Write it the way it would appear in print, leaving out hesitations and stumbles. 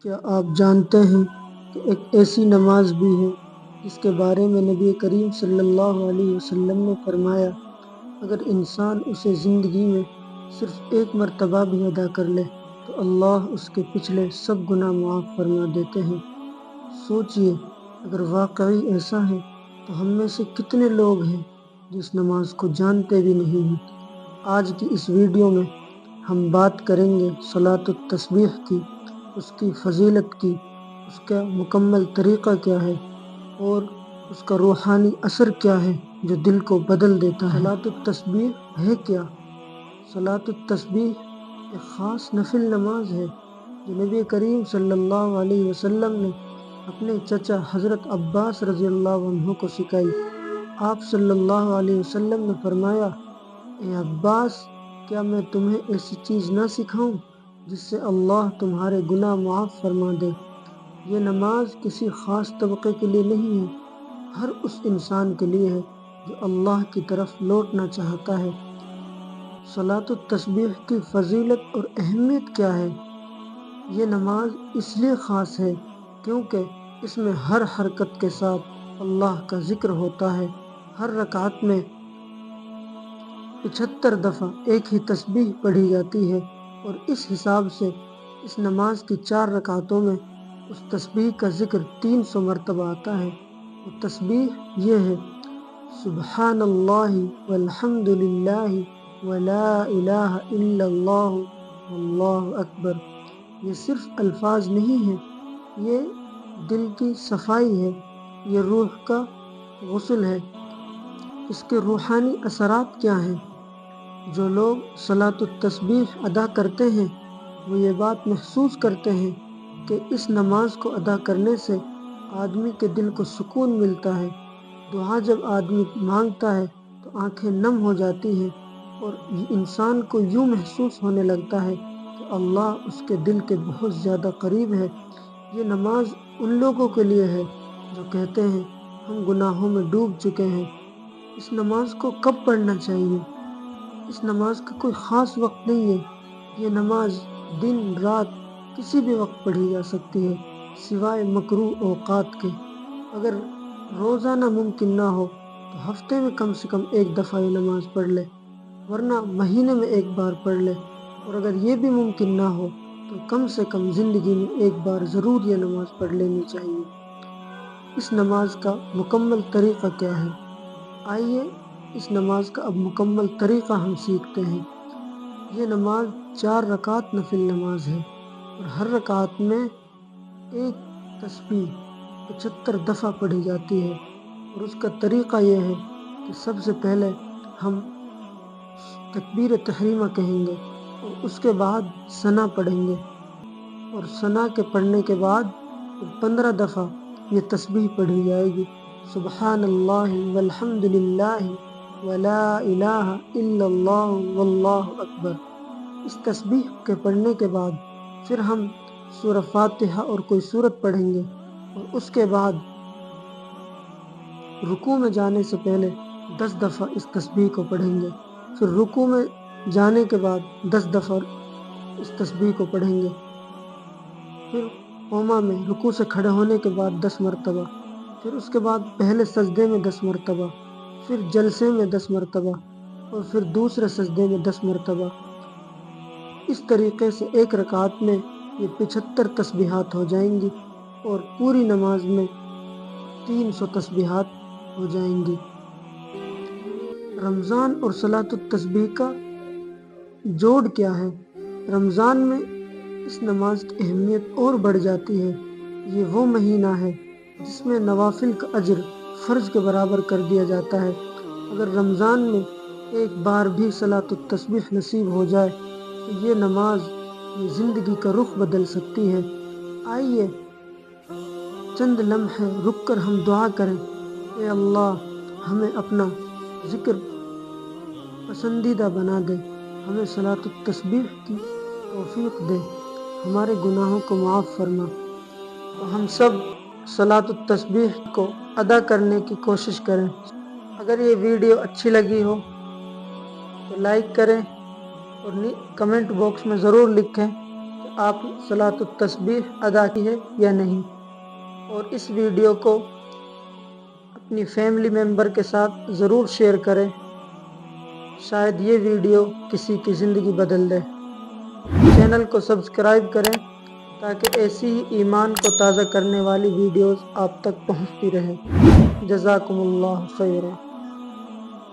کیا آپ جانتے ہیں کہ ایک ایسی نماز بھی ہے جس کے بارے میں نبی کریم صلی اللہ علیہ وسلم نے فرمایا اگر انسان اسے زندگی میں صرف ایک مرتبہ بھی ادا کر لے تو اللہ اس کے پچھلے سب گناہ معاف فرما دیتے ہیں۔ سوچئے اگر واقعی ایسا ہے تو ہم میں سے کتنے لوگ ہیں جو اس نماز کو جانتے بھی نہیں ہیں۔ آج کی اس ویڈیو میں ہم بات کریں گے صلاۃ التسبیح کی، اس کی فضیلت کی، اس کا مکمل طریقہ کیا ہے اور اس کا روحانی اثر کیا ہے جو دل کو بدل دیتا ہے۔ صلاۃ التسبیح ہے کیا؟ صلاۃ التسبیح ایک خاص نفل نماز ہے جو نبی کریم صلی اللہ علیہ وسلم نے اپنے چچا حضرت عباس رضی اللہ عنہ کو سکھائی۔ آپ صلی اللہ علیہ وسلم نے فرمایا، اے عباس، کیا میں تمہیں ایسی چیز نہ سکھاؤں جس سے اللہ تمہارے گناہ معاف فرما دے؟ یہ نماز کسی خاص طبقے کے لیے نہیں ہے، ہر اس انسان کے لیے ہے جو اللہ کی طرف لوٹنا چاہتا ہے۔ صلاۃ التسبیح کی فضیلت اور اہمیت کیا ہے؟ یہ نماز اس لیے خاص ہے کیونکہ اس میں ہر حرکت کے ساتھ اللہ کا ذکر ہوتا ہے۔ ہر رکعت میں 75 دفعہ ایک ہی تسبیح پڑھی جاتی ہے اور اس حساب سے اس نماز کی 4 رکعتوں میں اس تسبیح کا ذکر 300 مرتبہ آتا ہے۔ وہ تسبیح یہ ہے، سبحان اللہ والحمد للہ ولا الہ الا اللہ واللہ اکبر۔ یہ صرف الفاظ نہیں ہیں، یہ دل کی صفائی ہے، یہ روح کا غسل ہے۔ اس کے روحانی اثرات کیا ہیں؟ جو لوگ صلاۃ التسبیح ادا کرتے ہیں وہ یہ بات محسوس کرتے ہیں کہ اس نماز کو ادا کرنے سے آدمی کے دل کو سکون ملتا ہے۔ دعا جب آدمی مانگتا ہے تو آنکھیں نم ہو جاتی ہیں اور انسان کو یوں محسوس ہونے لگتا ہے کہ اللہ اس کے دل کے بہت زیادہ قریب ہے۔ یہ نماز ان لوگوں کے لیے ہے جو کہتے ہیں ہم گناہوں میں ڈوب چکے ہیں۔ اس نماز کو کب پڑھنا چاہیے؟ اس نماز کا کوئی خاص وقت نہیں ہے، یہ نماز دن رات کسی بھی وقت پڑھی جا سکتی ہے سوائے مکروہ اوقات کے۔ اگر روزانہ ممکن نہ ہو تو ہفتے میں کم سے کم ایک دفعہ یہ نماز پڑھ لے، ورنہ مہینے میں ایک بار پڑھ لے، اور اگر یہ بھی ممکن نہ ہو تو کم سے کم زندگی میں ایک بار ضرور یہ نماز پڑھ لینی چاہیے۔ اس نماز کا مکمل طریقہ کیا ہے؟ آئیے اس نماز کا اب مکمل طریقہ ہم سیکھتے ہیں۔ یہ نماز 4 رکعت نفل نماز ہے اور ہر رکعت میں ایک تسبیح 75 دفعہ پڑھی جاتی ہے، اور اس کا طریقہ یہ ہے کہ سب سے پہلے ہم تکبیر تحریمہ کہیں گے اور اس کے بعد ثنا پڑھیں گے، اور ثنا کے پڑھنے کے بعد 15 دفعہ یہ تسبیح پڑھی جائے گی، سبحان اللہ والحمد للہ ولا الہ الا اللہ واللہ اکبر۔ اس تسبیح کے پڑھنے کے بعد پھر ہم سورہ فاتحہ اور کوئی سورت پڑھیں گے، اور اس کے بعد رکوع میں جانے سے پہلے 10 دفعہ اس تسبیح کو پڑھیں گے، پھر رکوع میں جانے کے بعد 10 دفعہ اس تسبیح کو پڑھیں گے، پھر قوما میں رکوع سے کھڑے ہونے کے بعد 10 مرتبہ، پھر اس کے بعد پہلے سجدے میں 10 مرتبہ، پھر جلسے میں 10 مرتبہ، اور پھر دوسرے سجدے میں 10 مرتبہ۔ اس طریقے سے ایک رکعت میں یہ 75 تسبیحات ہو جائیں گی اور پوری نماز میں 300 تسبیحات ہو جائیں گی۔ رمضان اور صلاۃ التسبیح کا جوڑ کیا ہے؟ رمضان میں اس نماز کی اہمیت اور بڑھ جاتی ہے۔ یہ وہ مہینہ ہے جس میں نوافل کا اجر فرض کے برابر کر دیا جاتا ہے۔ اگر رمضان میں ایک بار بھی صلاۃ التسبیح نصیب ہو جائے تو یہ نماز یہ زندگی کا رخ بدل سکتی ہے۔ آئیے چند لمحے رک کر ہم دعا کریں، اے اللہ ہمیں اپنا ذکر پسندیدہ بنا دے، ہمیں صلاۃ التسبیح کی توفیق دے، ہمارے گناہوں کو معاف فرما۔ تو ہم سب صلاۃ التسبیح کو ادا کرنے کی کوشش کریں۔ اگر یہ ویڈیو اچھی لگی ہو تو لائک کریں اور کمنٹ باکس میں ضرور لکھیں کہ آپ صلاۃ التسبیح ادا کی ہے یا نہیں، اور اس ویڈیو کو اپنی فیملی ممبر کے ساتھ ضرور شیئر کریں، شاید یہ ویڈیو کسی کی زندگی بدل دے۔ چینل کو سبسکرائب کریں تاکہ ایسی ہی ایمان کو تازہ کرنے والی ویڈیوز آپ تک پہنچتی رہے۔ جزاکم اللہ خیرا۔